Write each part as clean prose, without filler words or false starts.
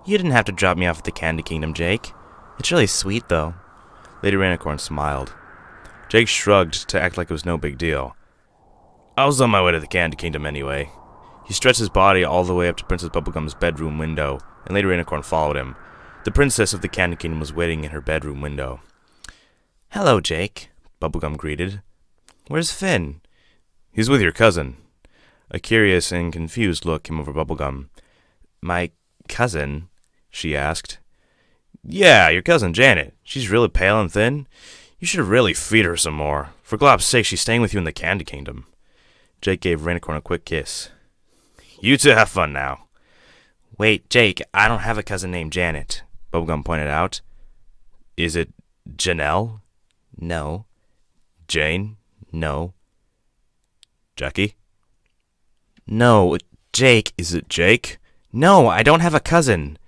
You didn't have to drop me off at the Candy Kingdom, Jake. It's really sweet, though. Lady Rainicorn smiled. Jake shrugged to act like it was no big deal. I was on my way to the Candy Kingdom anyway. He stretched his body all the way up to Princess Bubblegum's bedroom window, and Lady Rainicorn followed him. The princess of the Candy Kingdom was waiting in her bedroom window. Hello, Jake, Bubblegum greeted. Where's Finn? He's with your cousin. A curious and confused look came over Bubblegum. My cousin? She asked. Yeah, your cousin Janet. She's really pale and thin. You should really feed her some more. For Glob's sake, she's staying with you in the Candy Kingdom. Jake gave Rainicorn a quick kiss. You two have fun now. Wait, Jake, I don't have a cousin named Janet, Bubblegum pointed out. Is it Janelle? No. Jane? No. Jackie? No. Jake. Is it Jake? No, I don't have a cousin.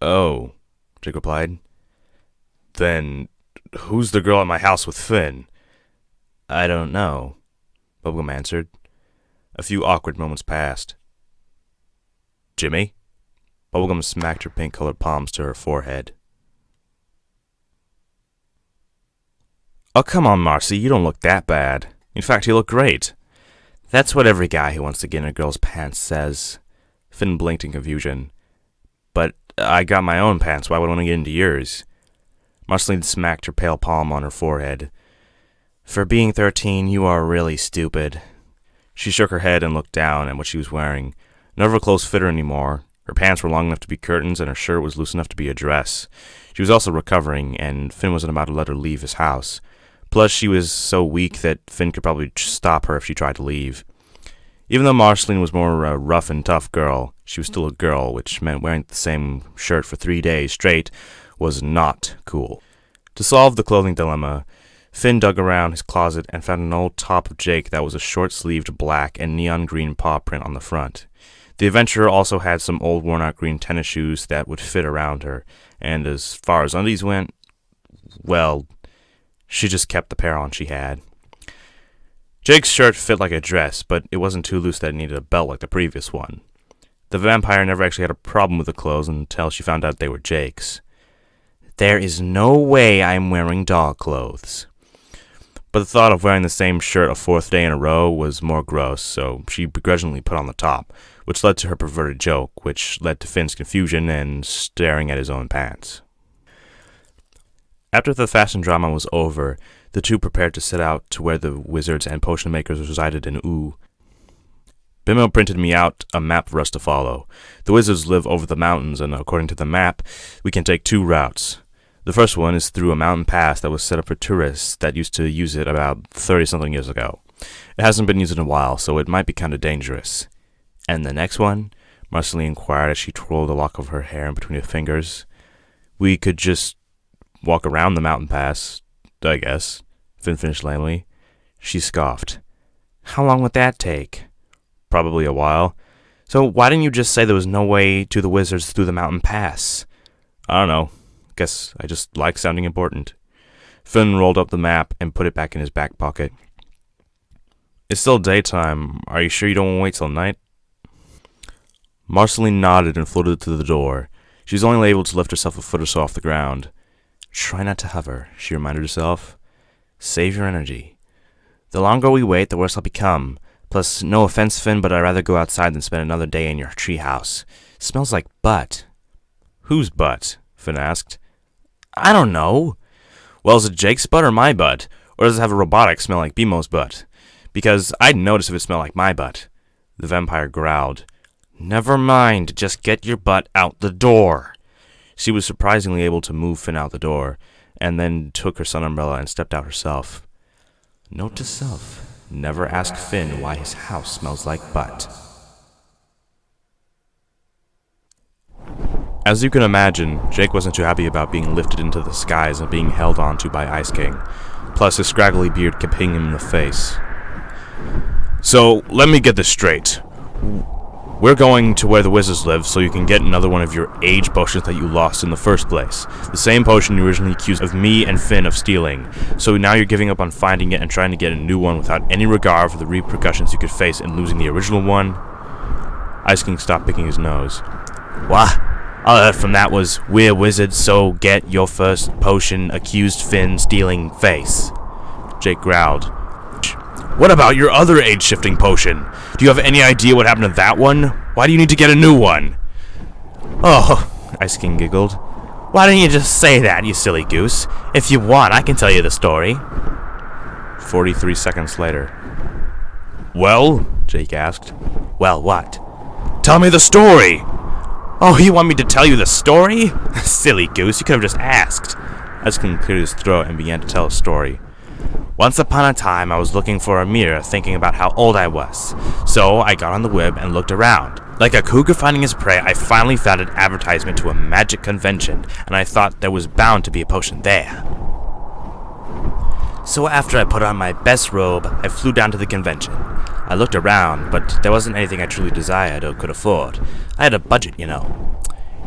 Oh, Jake replied. Then, who's the girl at my house with Finn? I don't know, Bubblegum answered. A few awkward moments passed. Jimmy? Bubblegum smacked her pink-colored palms to her forehead. Oh, come on, Marcy, you don't look that bad. In fact, you look great. That's what every guy who wants to get in a girl's pants says. Finn blinked in confusion. But I got my own pants. Why would I want to get into yours? Marceline smacked her pale palm on her forehead. For being 13, you are really stupid. She shook her head and looked down at what she was wearing. None of her clothes fit her anymore. Her pants were long enough to be curtains, and her shirt was loose enough to be a dress. She was also recovering, and Finn wasn't about to let her leave his house. Plus, she was so weak that Finn could probably stop her if she tried to leave. Even though Marceline was more a rough and tough girl, she was still a girl, which meant wearing the same shirt for 3 days straight was not cool. To solve the clothing dilemma, Finn dug around his closet and found an old top of Jake that was a short-sleeved black and neon green paw print on the front. The adventurer also had some old worn-out green tennis shoes that would fit around her, and as far as undies went, well, she just kept the pair on she had. Jake's shirt fit like a dress, but it wasn't too loose that it needed a belt like the previous one. The vampire never actually had a problem with the clothes until she found out they were Jake's. There is no way I'm wearing dog clothes. But the thought of wearing the same shirt a fourth day in a row was more gross, so she begrudgingly put on the top, which led to her perverted joke, which led to Finn's confusion and staring at his own pants. After the fashion drama was over, the two prepared to set out to where the wizards and potion makers resided in Ooh. Bimbo printed me out a map for us to follow. The wizards live over the mountains, and according to the map, we can take 2 routes. The first one is through a mountain pass that was set up for tourists that used to use it about 30-something years ago. It hasn't been used in a while, so it might be kind of dangerous. And the next one? Marceline inquired as she twirled a lock of her hair in between her fingers. We could just walk around the mountain pass, I guess, Finn finished lamely. She scoffed. How long would that take? Probably a while. So why didn't you just say there was no way to the wizards through the mountain pass? I don't know. Guess I just like sounding important. Finn rolled up the map and put it back in his back pocket. It's still daytime. Are you sure you don't want to wait till night? Marceline nodded and floated to the door. She was only able to lift herself a foot or so off the ground. Try not to hover, she reminded herself. Save your energy. The longer we wait, the worse I'll become. Plus, no offense, Finn, but I'd rather go outside than spend another day in your treehouse. Smells like butt. Whose butt? Finn asked. I don't know. Well, is it Jake's butt or my butt? Or does it have a robotic smell like Bemo's butt? Because I'd notice if it smelled like my butt. The vampire growled. Never mind, just get your butt out the door. She was surprisingly able to move Finn out the door, and then took her sun umbrella and stepped out herself. Note to self, never ask Finn why his house smells like butt. As you can imagine, Jake wasn't too happy about being lifted into the skies and being held onto by Ice King. Plus, his scraggly beard kept hitting him in the face. So, let me get this straight. We're going to where the wizards live so you can get another one of your age potions that you lost in the first place. The same potion you originally accused of me and Finn of stealing. So now you're giving up on finding it and trying to get a new one without any regard for the repercussions you could face in losing the original one? Ice King stopped picking his nose. What? All I heard from that was, "We're wizards, so get your first potion, accused Finn stealing face." Jake growled. "What about your other age-shifting potion? Do you have any idea what happened to that one? Why do you need to get a new one?" "Oh," Ice King giggled. "Why don't you just say that, you silly goose? If you want, I can tell you the story." 43 seconds later. "Well?" Jake asked. "Well, what?" "Tell me the story!" "Oh, you want me to tell you the story? Silly goose, you could have just asked." Ice King cleared his throat and began to tell a story. "Once upon a time, I was looking for a mirror, thinking about how old I was. So I got on the web and looked around. Like a cougar finding his prey, I finally found an advertisement to a magic convention, and I thought there was bound to be a potion there. So after I put on my best robe, I flew down to the convention. I looked around, but there wasn't anything I truly desired or could afford. I had a budget, you know.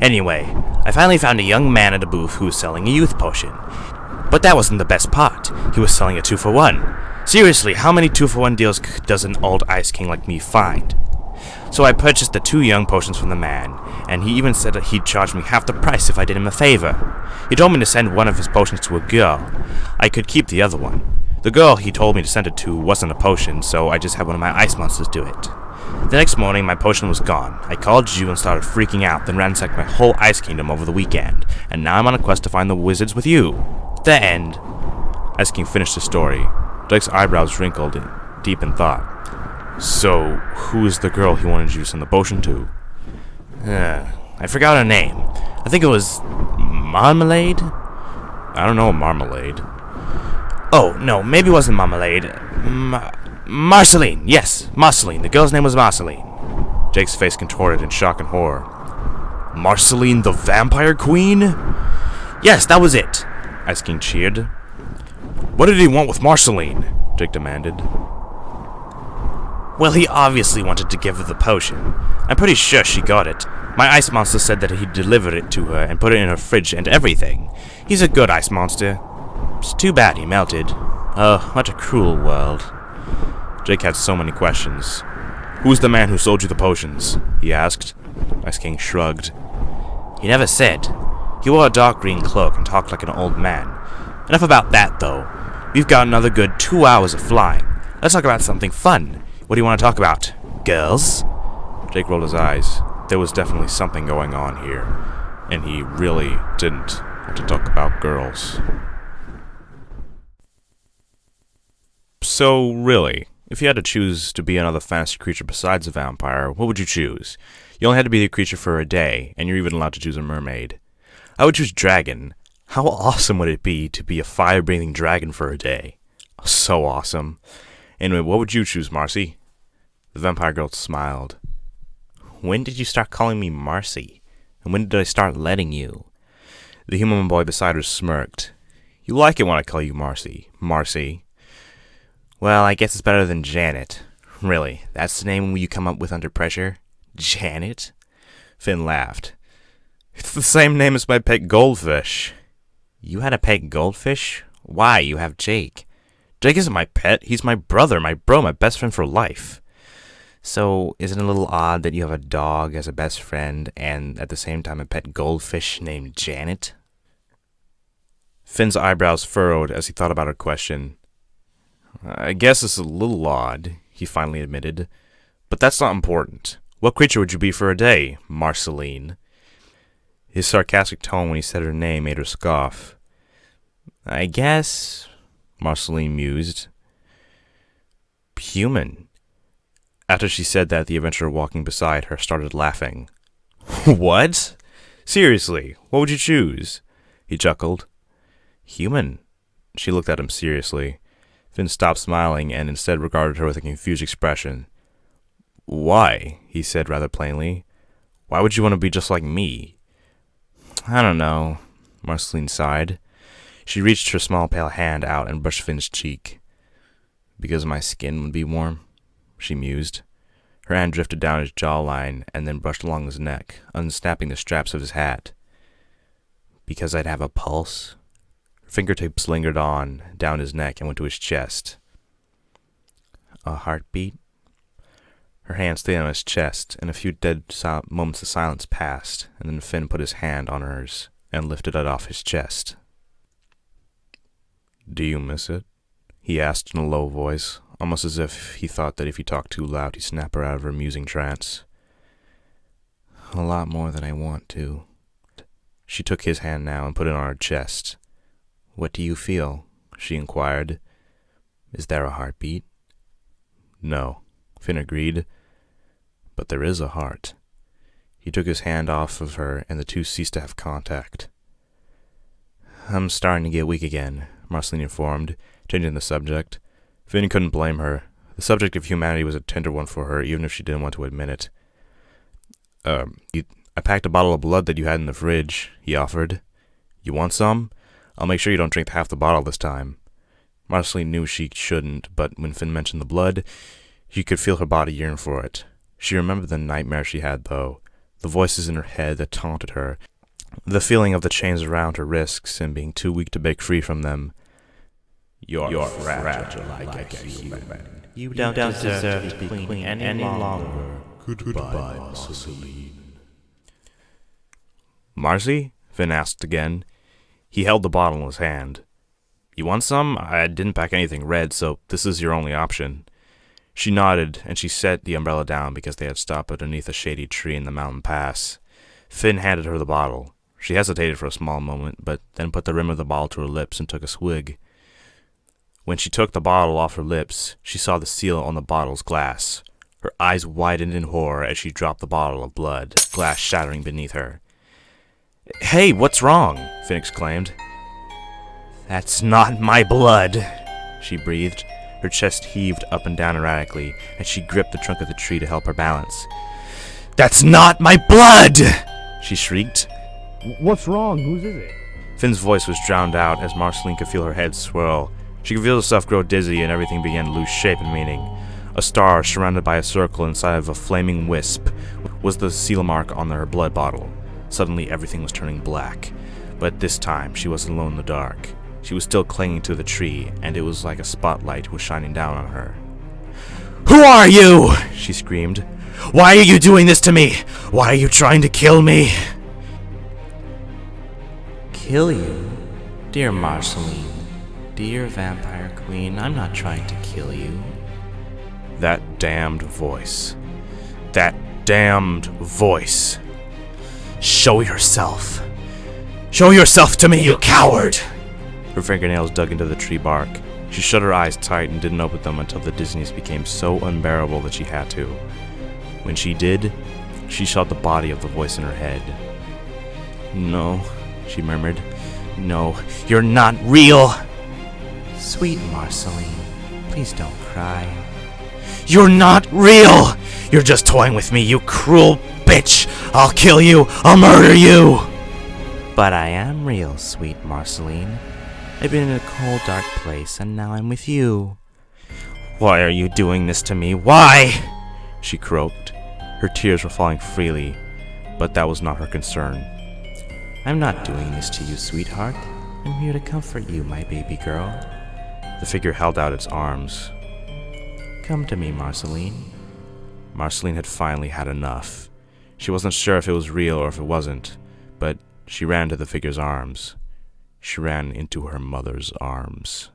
Anyway, I finally found a young man at a booth who was selling a youth potion. But that wasn't the best part. He was selling a 2-for-1. Seriously, how many 2-for-1 deals does an old Ice King like me find? So I purchased the 2 young potions from the man, and he even said that he'd charge me half the price if I did him a favor. He told me to send one of his potions to a girl. I could keep the other one. The girl he told me to send it to wasn't a potion, so I just had one of my ice monsters do it. The next morning, my potion was gone. I called you and started freaking out, then ransacked my whole ice kingdom over the weekend, and now I'm on a quest to find the wizards with you. The end." Ice King finished the story. Drake's eyebrows wrinkled, deep in thought. "So, who is the girl he wanted you to send the potion to?" I forgot her name. I think it was Marmalade? I don't know Marmalade. Oh, no, maybe it wasn't Marmalade. Marceline. Yes, Marceline. The girl's name was Marceline. Jake's face contorted in shock and horror. "Marceline the Vampire Queen?" "Yes, that was it," Ice King cheered. "What did he want with Marceline?" Jake demanded. "Well, he obviously wanted to give her the potion. I'm pretty sure she got it. My ice monster said that he delivered it to her and put it in her fridge and everything. He's a good ice monster. It's too bad he melted. Oh, what a cruel world." Jake had so many questions. "Who's the man who sold you the potions?" he asked. Ice King shrugged. "He never said. He wore a dark green cloak and talked like an old man. Enough about that, though. We've got another good 2 hours of flying. Let's talk about something fun. What do you want to talk about? Girls?" Jake rolled his eyes. There was definitely something going on here, and he really didn't want to talk about girls. So, really, if you had to choose to be another fantasy creature besides a vampire, what would you choose? You only had to be a creature for a day, and you're even allowed to choose a mermaid. I would choose dragon. How awesome would it be to be a fire-breathing dragon for a day? So awesome. Anyway, what would you choose, Marcy? The vampire girl smiled. "When did you start calling me Marcy? And when did I start letting you?" The human boy beside her smirked. "You like it when I call you Marcy. Marcy. Well, I guess it's better than Janet. Really, that's the name you come up with under pressure? Janet?" Finn laughed. "It's the same name as my pet goldfish." "You had a pet goldfish? Why, you have Jake." "Jake isn't my pet. He's my brother, my bro, my best friend for life." "So, isn't it a little odd that you have a dog as a best friend and at the same time a pet goldfish named Janet?" Finn's eyebrows furrowed as he thought about her question. "I guess it's a little odd," he finally admitted. "But that's not important. What creature would you be for a day, Marceline?" His sarcastic tone when he said her name made her scoff. "I guess," Marceline mused, "human." After she said that, the adventurer walking beside her started laughing. "What? Seriously, what would you choose?" He chuckled. "Human." She looked at him seriously. Finn stopped smiling and instead regarded her with a confused expression. "Why?" he said rather plainly. "Why would you want to be just like me?" "I don't know," Marceline sighed. She reached her small pale hand out and brushed Finn's cheek. "Because my skin would be warm," she mused. Her hand drifted down his jawline and then brushed along his neck, unsnapping the straps of his hat. "Because I'd have a pulse?" Her fingertips lingered on, down his neck and went to his chest. "A heartbeat?" Her hand stayed on his chest, and a few moments of silence passed, and then Finn put his hand on hers and lifted it off his chest. "Do you miss it?" he asked in a low voice, almost as if he thought that if he talked too loud he'd snap her out of her musing trance. "A lot more than I want to." She took his hand now and put it on her chest. "What do you feel?" she inquired. "Is there a heartbeat?" "No," Finn agreed. "But there is a heart." He took his hand off of her, and the two ceased to have contact. "I'm starting to get weak again," Marceline informed, changing the subject. Finn couldn't blame her. The subject of humanity was a tender one for her, even if she didn't want to admit it. I packed a bottle of blood that you had in the fridge," he offered. "You want some? I'll make sure you don't drink half the bottle this time." Marceline knew she shouldn't, but when Finn mentioned the blood, she could feel her body yearn for it. She remembered the nightmare she had, though, the voices in her head that taunted her, the feeling of the chains around her wrists and being too weak to break free from them. You're fragile like a human. You don't deserve to be queen any longer. Goodbye, Marceline. "Marcy?" Finn asked again. He held the bottle in his hand. "You want some? I didn't pack anything red, so this is your only option." She nodded, and she set the umbrella down because they had stopped underneath a shady tree in the mountain pass. Finn handed her the bottle. She hesitated for a small moment, but then put the rim of the bottle to her lips and took a swig. When she took the bottle off her lips, she saw the seal on the bottle's glass. Her eyes widened in horror as she dropped the bottle of blood, glass shattering beneath her. "Hey, what's wrong?" Finn exclaimed. "That's not my blood," she breathed. Her chest heaved up and down erratically, and she gripped the trunk of the tree to help her balance. "That's not my blood!" she shrieked. "What's wrong? Whose is it?" Finn's voice was drowned out as Marceline could feel her head swirl. She could feel herself grow dizzy, and everything began to lose shape and meaning. A star surrounded by a circle inside of a flaming wisp was the seal mark on her blood bottle. Suddenly everything was turning black, but this time she wasn't alone in the dark. She was still clinging to the tree, and it was like a spotlight was shining down on her. "Who are you?" she screamed. "Why are you doing this to me? Why are you trying to kill me?" "Kill you? Dear Marceline, dear vampire queen, I'm not trying to kill you." That damned voice. That damned voice. "Show yourself. Show yourself to me, you coward!" Her fingernails dug into the tree bark. She shut her eyes tight and didn't open them until the dizziness became so unbearable that she had to. When she did, she saw the body of the voice in her head. "No," she murmured. "No, you're not real!" "Sweet Marceline, please don't cry." "You're not real! You're just toying with me, you cruel bitch! I'll kill you! I'll murder you!" "But I am real, sweet Marceline. I've been in a cold, dark place, and now I'm with you." "Why are you doing this to me? Why?" she croaked. Her tears were falling freely, but that was not her concern. "I'm not doing this to you, sweetheart. I'm here to comfort you, my baby girl." The figure held out its arms. "Come to me, Marceline." Marceline had finally had enough. She wasn't sure if it was real or if it wasn't, but she ran to the figure's arms. She ran into her mother's arms.